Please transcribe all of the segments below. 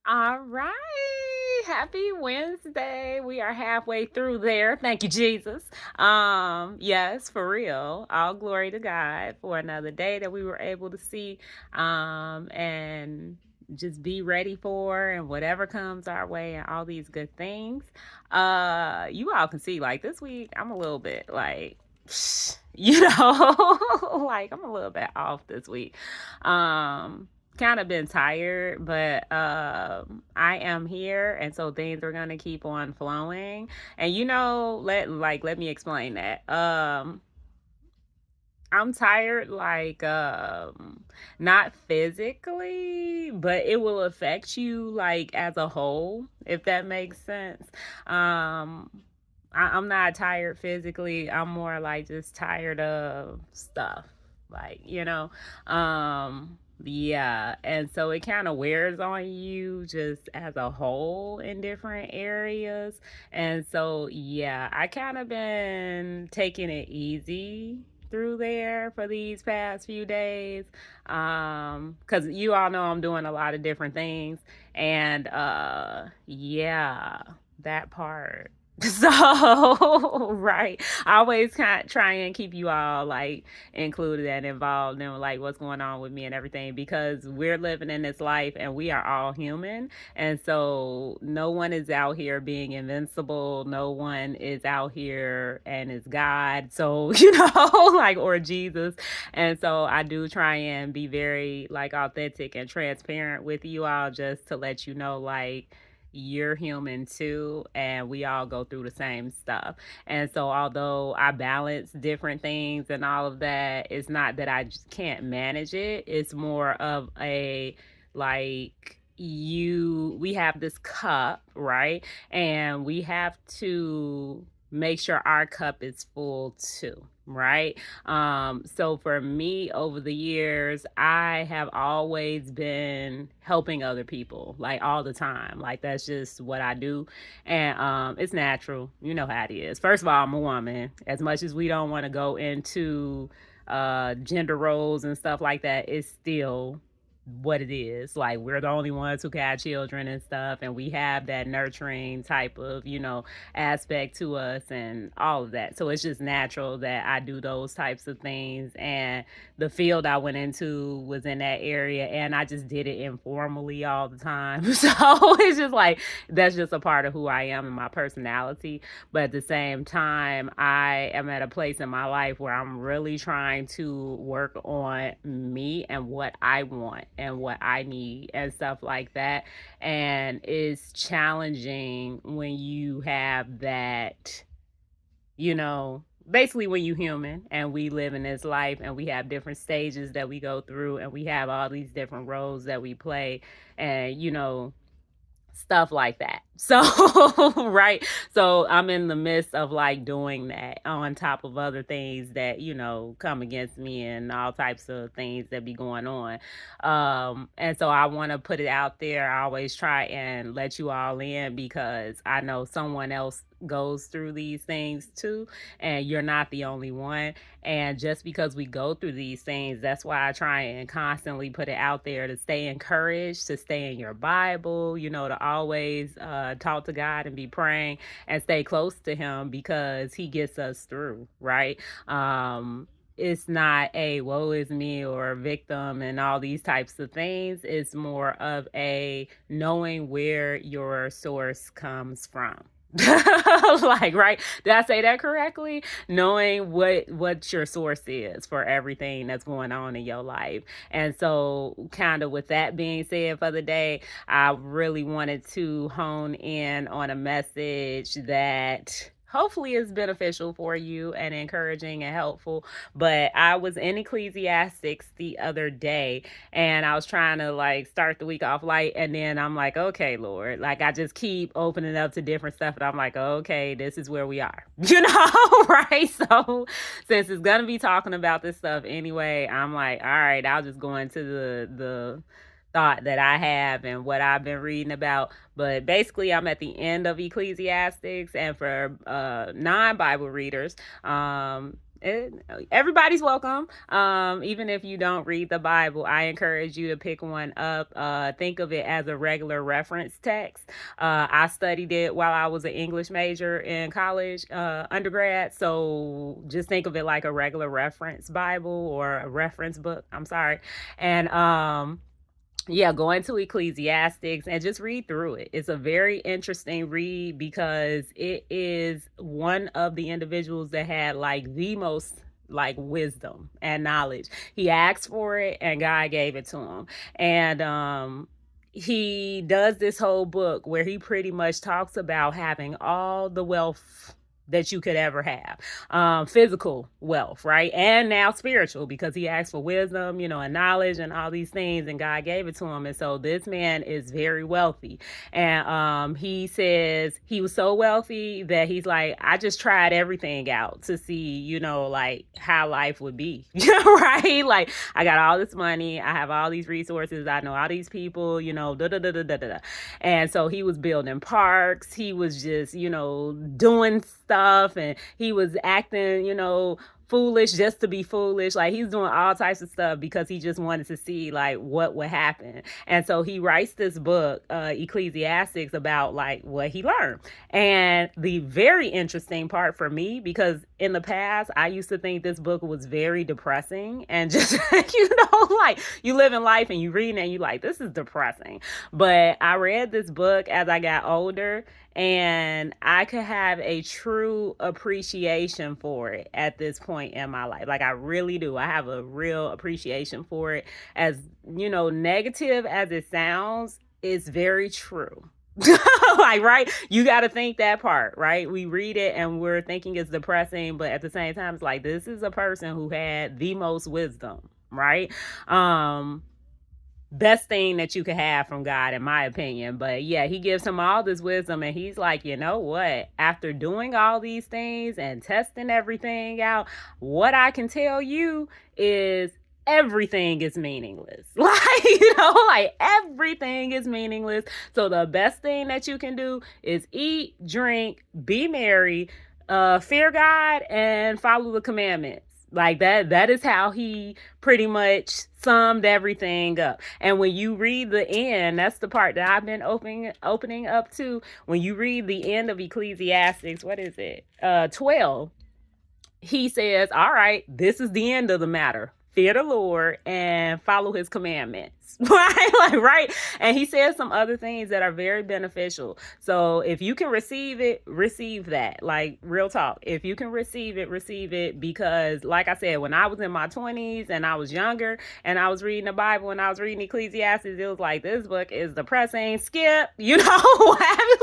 All right. Happy Wednesday. We are halfway through there. Thank you, Jesus. Yes, for real. All glory to God for another day that we were able to see and just be ready for and whatever comes our way and all these good things. You all can see like this week I'm a little bit like like I'm a little bit off this week. Um Kind of been tired, but I am here, and so things are gonna keep on flowing. And let me explain that. I'm tired, like not physically, but it will affect you like as a whole, if that makes sense. Um, I'm not tired physically. I'm more like just tired of stuff, like yeah, and so it kind of wears on you just as a whole in different areas. And so yeah, I kind of been taking it easy through there for these past few days, because you all know I'm doing a lot of different things. And yeah, that part. So right, I always kind of try and keep you all like included and involved in like what's going on with me and everything, because we're living in this life and we are all human. And so no one is out here being invincible, no one is out here and is God, so like, or Jesus. And so I do try and be very like authentic and transparent with you all, just to let you know like you're human too, and we all go through the same stuff. And so although I balance different things and all of that, it's not that I just can't manage it. It's more of a like, we have this cup, right? And we have to make sure our cup is full too, right? So for me, over the years, I have always been helping other people, like all the time. Like that's just what I do. And it's natural. You know how it is. First of all, I'm a woman. As much as we don't want to go into gender roles and stuff like that, it's still what it is. Like we're the only ones who can have children and stuff, and we have that nurturing type of aspect to us and all of that. So it's just natural that I do those types of things. And the field I went into was in that area, and I just did it informally all the time. So it's just like that's just a part of who I am and my personality. But at the same time, I am at a place in my life where I'm really trying to work on me and what I want and what I need and stuff like that. And it's challenging when you have that, basically when you human and we live in this life and we have different stages that we go through and we have all these different roles that we play, and stuff like that. So, right. So, I'm in the midst of like doing that on top of other things that, come against me and all types of things that be going on. And so I want to put it out there. I always try and let you all in because I know someone else goes through these things too, and you're not the only one. And just because we go through these things, that's why I try and constantly put it out there to stay encouraged, to stay in your Bible, to always talk to God and be praying and stay close to Him, because He gets us through, right? It's not a woe is me or a victim and all these types of things. It's more of a knowing where your source comes from. Like, right, did I say that correctly? Knowing what your source is for everything that's going on in your life. And so kind of with that being said, for the day, I really wanted to hone in on a message that hopefully is beneficial for you and encouraging and helpful. But I was in Ecclesiastes the other day, and I was trying to like start the week off light, and then I'm like, okay, Lord, like I just keep opening up to different stuff, and I'm like, okay, this is where we are, right? So since it's gonna be talking about this stuff anyway, I'm like, all right, I'll just go into the thought that I have and what I've been reading about. But basically, I'm at the end of Ecclesiastes, and for non-Bible readers, it, everybody's welcome. Even if you don't read the Bible, I encourage you to pick one up. Think of it as a regular reference text. I studied it while I was an English major in college, undergrad. So just think of it like a regular reference Bible or a reference book. I'm sorry. And yeah, go into Ecclesiastes and just read through it. It's a very interesting read because it is one of the individuals that had like the most like wisdom and knowledge. He asked for it and God gave it to him. And he does this whole book where he pretty much talks about having all the wealth that you could ever have, physical wealth, right? And now spiritual, because he asked for wisdom, and knowledge and all these things, and God gave it to him. And so this man is very wealthy. And he says he was so wealthy that he's like, I just tried everything out to see, like how life would be, right? Like, I got all this money, I have all these resources, I know all these people, da da da da da da. And so he was building parks, he was just, doing stuff, and he was acting, foolish just to be foolish. Like, he's doing all types of stuff because he just wanted to see like what would happen. And so he writes this book, Ecclesiastes, about like what he learned. And the very interesting part for me, because in the past I used to think this book was very depressing and just like you live in life and you read it and you like, this is depressing. But I read this book as I got older, and I could have a true appreciation for it at this point in my life. Like, I really do. I have a real appreciation for it. As negative as it sounds, it's very true. Like, right, you got to think that part, right? We read it and we're thinking it's depressing, but at the same time it's like, this is a person who had the most wisdom, right? Best thing that you could have from God, in my opinion. But yeah, he gives him all this wisdom, and he's like, you know what? After doing all these things and testing everything out, what I can tell you is everything is meaningless. Like everything is meaningless. So the best thing that you can do is eat, drink, be merry, fear God, and follow the commandments. Like that is how he pretty much summed everything up. And when you read the end, that's the part that I've been opening up to. When you read the end of Ecclesiastes, what is it? 12. He says, all right, this is the end of the matter. Fear the Lord and follow his commandments. Right? Like, right? And he says some other things that are very beneficial. So if you can receive it, receive that. Like, real talk. If you can receive it, because like I said, when I was in my 20s and I was younger and I was reading the Bible and I was reading Ecclesiastes, it was like, this book is depressing. Skip,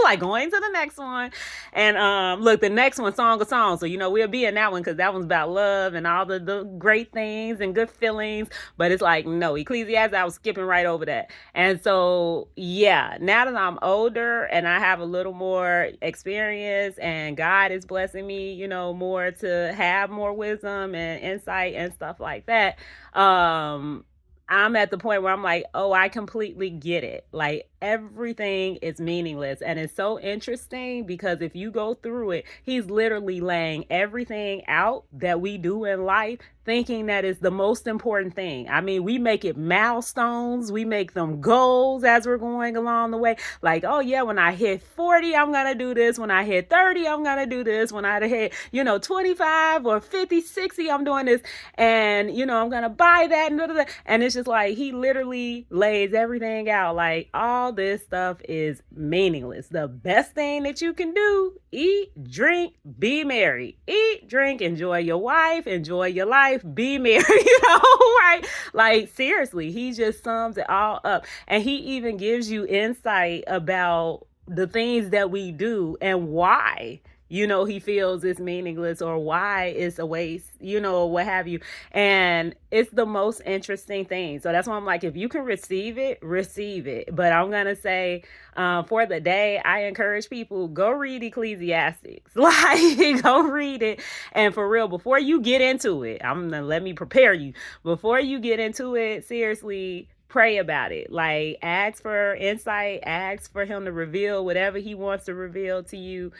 like going to the next one. And look, the next one, Song of Songs. So, we'll be in that one because that one's about love and all the great things and good feelings. But it's like, no, Ecclesiastes, I was skipping right over that. And so, yeah, now that I'm older and I have a little more experience and God is blessing me, more to have more wisdom and insight and stuff like that. I'm at the point where I'm like, oh, I completely get it. Like, everything is meaningless. And it's so interesting because if you go through it, he's literally laying everything out that we do in life, thinking that is the most important thing. I mean, we make it milestones, we make them goals as we're going along the way. Like, oh yeah, when I hit 40, I'm gonna do this. When I hit 30, I'm gonna do this. When I hit, 25 or 50, 60, I'm doing this. And, I'm gonna buy that. And it's just like, he literally lays everything out. Like, all this stuff is meaningless. The best thing that you can do, eat, drink, be merry. Eat, drink, enjoy your wife, enjoy your life, be merry, right? Like, seriously, he just sums it all up. And he even gives you insight about the things that we do and why he feels it's meaningless or why it's a waste, or what have you. And it's the most interesting thing. So that's why I'm like, if you can receive it, receive it. But I'm going to say, for the day, I encourage people, go read Ecclesiastes. Like, go read it. And for real, before you get into it, let me prepare you. Before you get into it, seriously, pray about it. Like, ask for insight, ask for him to reveal whatever he wants to reveal to you.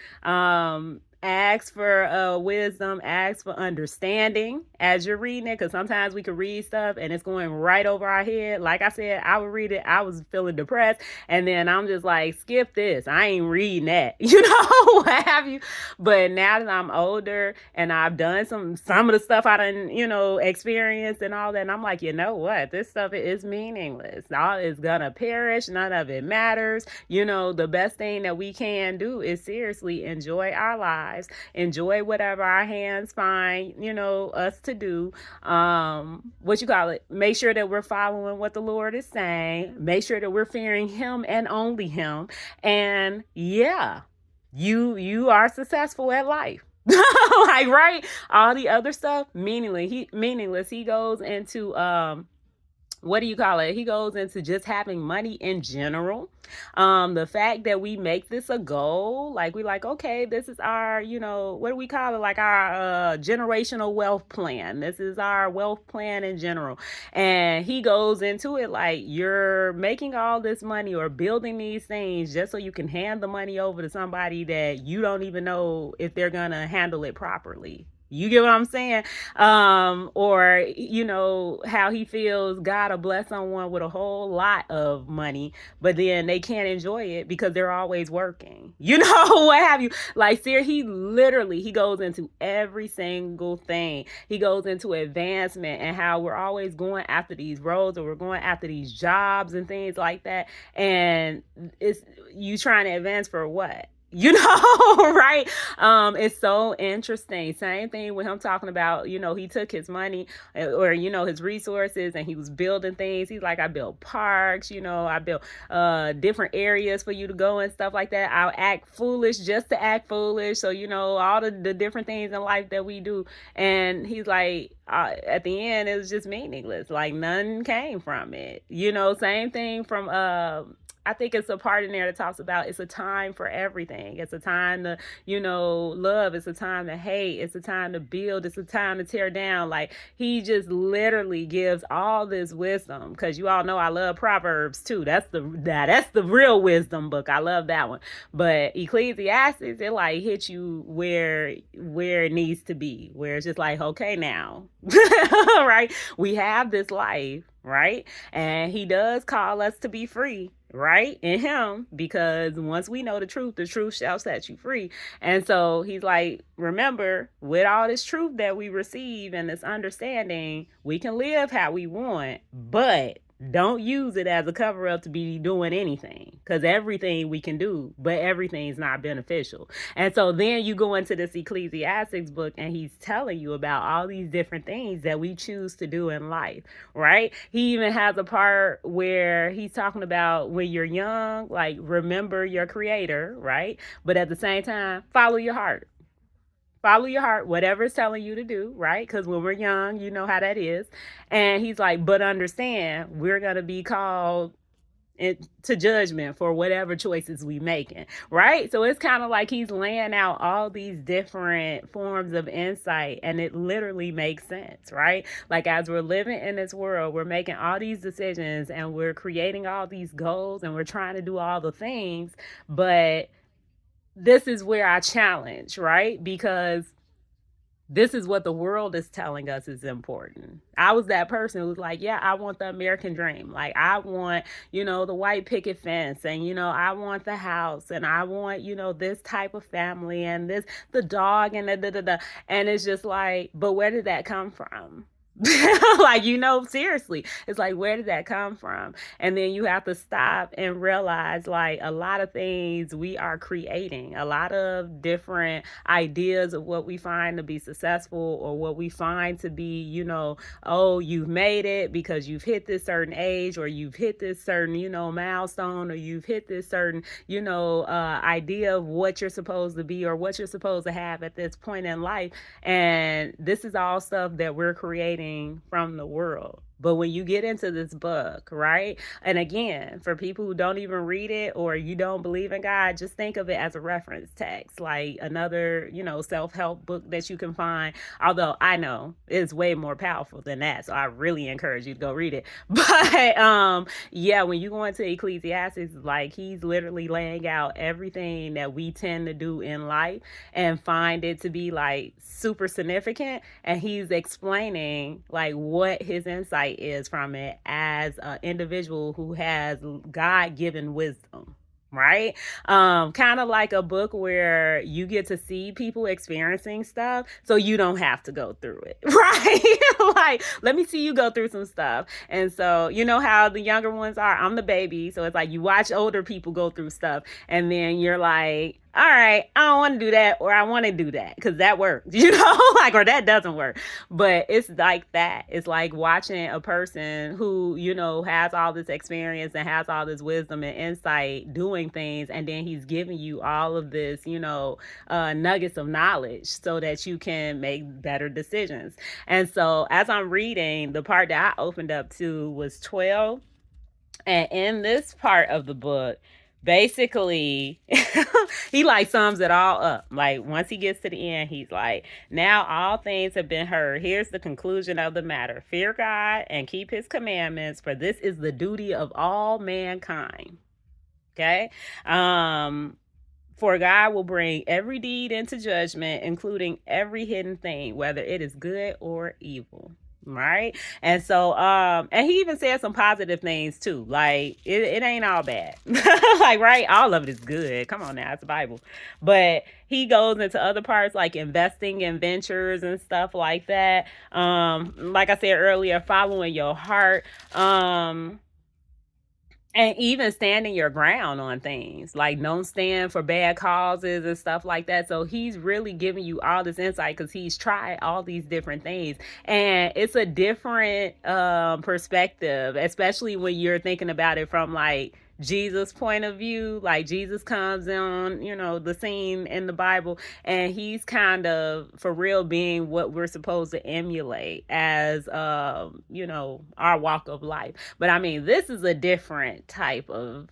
Ask for wisdom, ask for understanding as you're reading it, because sometimes we could read stuff and it's going right over our head. Like I said, I would read it, I was feeling depressed, and then I'm just like, skip this, I ain't reading that, what have you. But now that I'm older and I've done some of the stuff I done, experienced and all that, and I'm like, you know what, this stuff is meaningless. All is gonna perish, none of it matters. The best thing that we can do is seriously enjoy our lives, enjoy whatever our hands find, us to do. What you call it? Make sure that we're following what the Lord is saying. Make sure that we're fearing Him and only Him. And yeah, you are successful at life. Like, right? All the other stuff, meaningless. He goes into what do you call it? He goes into just having money in general. The fact that we make this a goal, like we like, okay, this is our, what do we call it? Like our generational wealth plan. This is our wealth plan in general. And he goes into it like, you're making all this money or building these things just so you can hand the money over to somebody that you don't even know if they're gonna handle it properly. You get what I'm saying? Or, how he feels God will bless someone with a whole lot of money, but then they can't enjoy it because they're always working. What have you? Like, sir, he goes into every single thing. He goes into advancement and how we're always going after these roads or we're going after these jobs and things like that. And it's you trying to advance for what? Right? It's so interesting. Same thing with him talking about, he took his money or, his resources and he was building things. He's like, I built parks, I built different areas for you to go and stuff like that. I'll act foolish just to act foolish. So, all the different things in life that we do. And he's like, at the end, it was just meaningless. Like, none came from it. Same thing from, I think it's a part in there that talks about it's a time for everything. It's a time to, love. It's a time to hate. It's a time to build. It's a time to tear down. Like, he just literally gives all this wisdom, because you all know I love Proverbs too. That's the real wisdom book. I love that one. But Ecclesiastes, it like hits you where it needs to be, where it's just like, okay, now, right? We have this life, right? And he does call us to be free, right, in him, because once we know the truth shall set you free. And so he's like, remember, with all this truth that we receive and this understanding, we can live how we want, but don't use it as a cover up to be doing anything, because everything we can do, but everything's not beneficial. And so then you go into this Ecclesiastes book and he's telling you about all these different things that we choose to do in life, right? He even has a part where he's talking about when you're young, like, remember your creator, right? But at the same time, follow your heart. Follow your heart, whatever it's telling you to do, right? Because when we're young, you know how that is. And he's like, but understand, we're going to be called to judgment for whatever choices we making, right? So it's kind of like he's laying out all these different forms of insight, and it literally makes sense, right? Like, as we're living in this world, we're making all these decisions and we're creating all these goals and we're trying to do all the things, but this is where I challenge, right? Because this is what the world is telling us is important. I was that person who was like, yeah, I want the American dream. Like, I want, the white picket fence, and, I want the house, and I want, this type of family, and the dog, and the. And it's just like, but where did that come from? Like, seriously, it's like, where did that come from? And then you have to stop and realize, like, a lot of things we are creating, a lot of different ideas of what we find to be successful, or what we find to be, oh, you've made it because you've hit this certain age, or you've hit this certain, milestone, or you've hit this certain, idea of what you're supposed to be or what you're supposed to have at this point in life. And this is all stuff that we're creating from the world. But when you get into this book, right? And again, for people who don't even read it or you don't believe in God, just think of it as a reference text, like another, self help book that you can find. Although I know it's way more powerful than that. So I really encourage you to go read it. But yeah, when you go into Ecclesiastes, like he's literally laying out everything that we tend to do in life and find it to be like super significant, and he's explaining like what his insight is from it as an individual who has God-given wisdom, right? Kind of like a book where you get to see people experiencing stuff so you don't have to go through it, right? Like, let me see you go through some stuff. And so, you know how the younger ones are. I'm the baby, so it's like you watch older people go through stuff and then you're like, all right, I don't want to do that, or I want to do that because that works, like, or that doesn't work. But it's like that. It's like watching a person who, has all this experience and has all this wisdom and insight doing things, and then he's giving you all of this, nuggets of knowledge so that you can make better decisions. And so as I'm reading, the part that I opened up to was 12. And in this part of the book, basically, he like sums it all up. Like once he gets to the end, he's like, now all things have been heard. Here's the conclusion of the matter. Fear God and keep his commandments, for this is the duty of all mankind. Okay? For God will bring every deed into judgment, including every hidden thing, whether it is good or evil. Right. And so, and he even said some positive things too. Like it ain't all bad. Like, right. All of it is good. Come on now. It's the Bible. But he goes into other parts like investing in ventures and stuff like that. Like I said earlier, following your heart. And even standing your ground on things, like don't stand for bad causes and stuff like that. So he's really giving you all this insight because he's tried all these different things. And it's a different perspective, especially when you're thinking about it from like Jesus' point of view. Like Jesus comes on, the scene in the Bible, and he's kind of for real being what we're supposed to emulate as, our walk of life. But I mean, this is a different type of,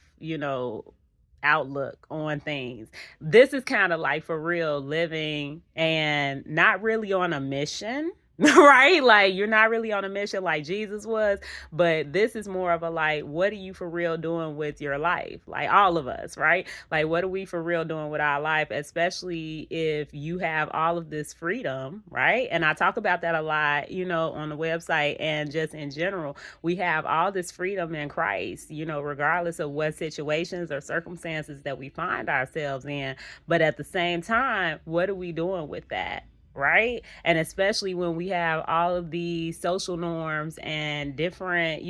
outlook on things. This is kind of like for real living and not really on a mission. Right? Like you're not really on a mission like Jesus was, but this is more of a like, what are you for real doing with your life? Like all of us, right? Like what are we for real doing with our life, especially if you have all of this freedom, right? And I talk about that a lot, on the website and just in general. We have all this freedom in Christ, regardless of what situations or circumstances that we find ourselves in. But at the same time, what are we doing with that? Right? And especially when we have all of these social norms and different,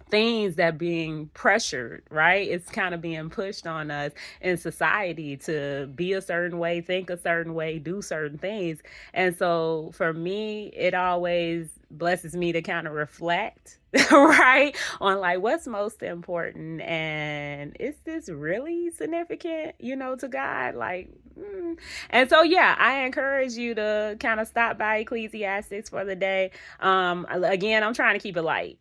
things that being pressured, right? It's kind of being pushed on us in society to be a certain way, think a certain way, do certain things. And so for me, it always blesses me to kind of reflect right on like what's most important, and is this really significant, to God? Like and so yeah, I encourage you to kind of stop by Ecclesiastes for the day. Again, I'm trying to keep it light.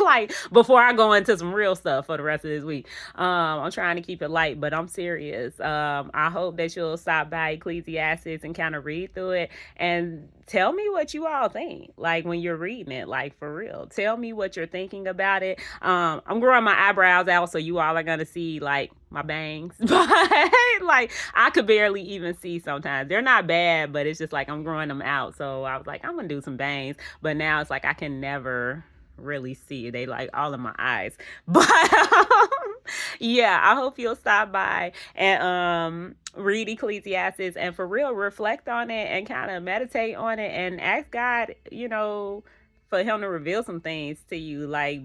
Like before I go into some real stuff for the rest of this week. I'm trying to keep it light, but I'm serious. I hope that you'll stop by Ecclesiastes and kind of read through it and tell me what you all think, like when you're reading it, like for real. Tell me what you're thinking about it. I'm growing my eyebrows out, so you all are gonna see like my bangs, but like I could barely even see sometimes. They're not bad, but it's just like I'm growing them out. So I was like, I'm gonna do some bangs, but now it's like I can never really see. They like all in my eyes. But yeah, I hope you'll stop by and read Ecclesiastes and for real reflect on it and kind of meditate on it and ask God, for him to reveal some things to you, like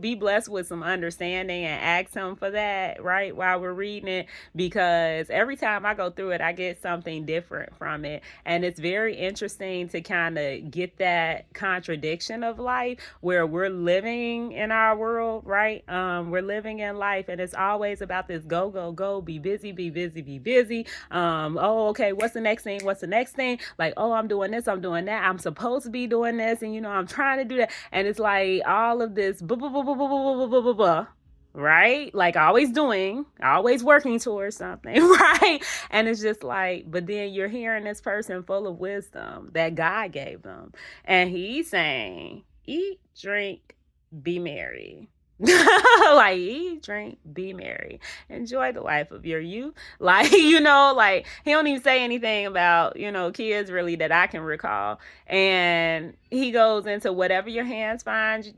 be blessed with some understanding and ask him for that, right, while we're reading it, because every time I go through it, I get something different from it. And it's very interesting to kind of get that contradiction of life where we're living in our world, right? We're living in life and it's always about this go, go, go, be busy, be busy, be busy. Oh, okay, what's the next thing? What's the next thing? Like, oh, I'm doing this, I'm doing that, I'm supposed to be doing this, and I'm trying to do that, and it's like all of this blah blah blah blah blah blah blah blah blah, right? Like always doing, always working towards something, right? And it's just like, but then you're hearing this person full of wisdom that God gave them, and he's saying, eat, drink, be merry. Like eat, drink, be merry, enjoy the life of your youth. Like, like he don't even say anything about, kids really that I can recall. And he goes into whatever your hands find,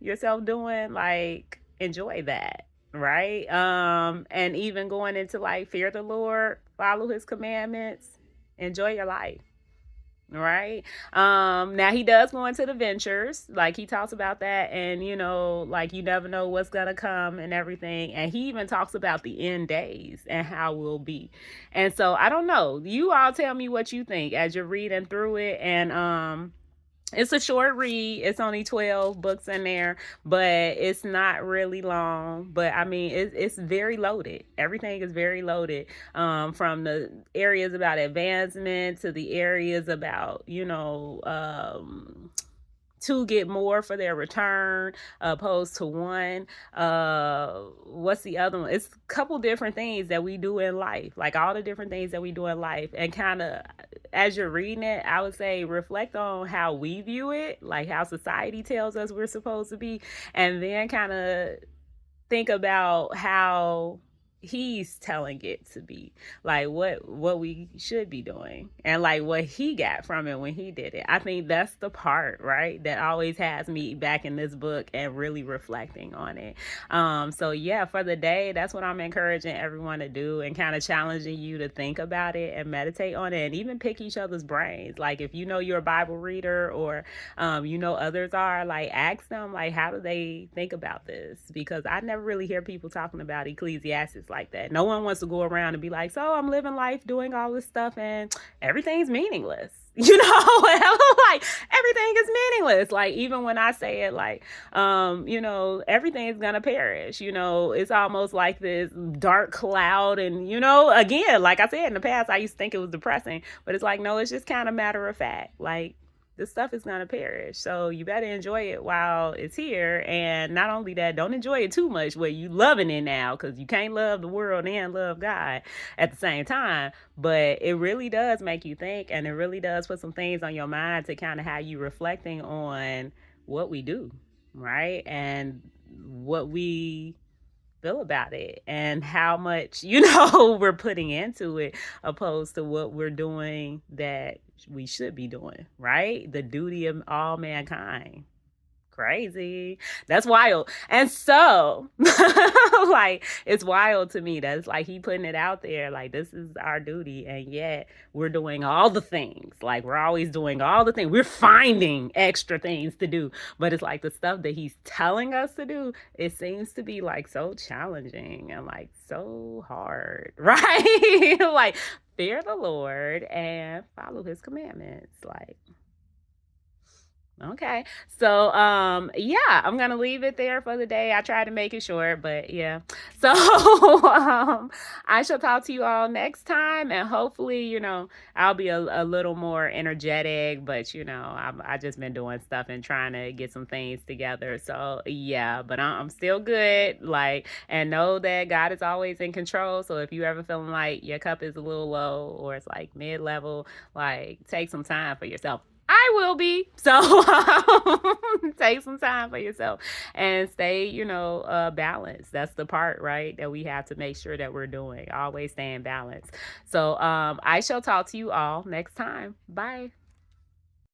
yourself doing, like enjoy that. Right. And even going into like fear the Lord, follow his commandments, enjoy your life. Right. Now he does go into the ventures, like he talks about that, and like you never know what's gonna come and everything. And he even talks about the end days and how we'll be. And so I don't know. You all tell me what you think as you're reading through it. And it's a short read. It's only 12 books in there, but it's not really long. But I mean, it's very loaded. Everything is very loaded, from the areas about advancement to the areas about, two get more for their return opposed to one. What's the other one? It's a couple different things that we do in life, like all the different things that we do in life. And kind of as you're reading it, I would say reflect on how we view it, like how society tells us we're supposed to be, and then kind of think about how he's telling it to be, like what we should be doing, and like what he got from it when he did it. I think that's the part, right, that always has me back in this book and really reflecting on it. So yeah, for the day, that's what I'm encouraging everyone to do, and kind of challenging you to think about it and meditate on it, and even pick each other's brains. Like if you're a Bible reader, or others are, like ask them, like how do they think about this, because I never really hear people talking about Ecclesiastes like that. No one wants to go around and be like, so I'm living life doing all this stuff and everything's meaningless. Like everything is meaningless. Like even when I say it, like everything's gonna perish. It's almost like this dark cloud. And again, like I said, in the past I used to think it was depressing, but it's like, no, it's just kind of matter of fact. Like this stuff is going to perish. So you better enjoy it while it's here. And not only that, don't enjoy it too much where you loving it now, because you can't love the world and love God at the same time. But it really does make you think, and it really does put some things on your mind to kind of have you reflecting on what we do, right? And what we feel about it, and how much we're putting into it opposed to what we're doing that we should be doing, right? The duty of all mankind. Crazy. That's wild. And so like it's wild to me that it's like he putting it out there, like this is our duty, and yet we're doing all the things. Like we're always doing all the things. We're finding extra things to do, but it's like the stuff that he's telling us to do, it seems to be like so challenging and like so hard, right? Like fear the Lord and follow his commandments. Like, okay. So yeah, I'm gonna leave it there for the day. I tried to make it short, but yeah. So I shall talk to you all next time, and hopefully, I'll be a little more energetic, but I just been doing stuff and trying to get some things together. So yeah, but I'm still good. Like, and know that God is always in control. So if you ever feeling like your cup is a little low, or it's like mid-level, like take some time for yourself. I will be. So take some time for yourself and stay, balanced. That's the part, right, that we have to make sure that we're doing. Always staying balanced. So I shall talk to you all next time. Bye.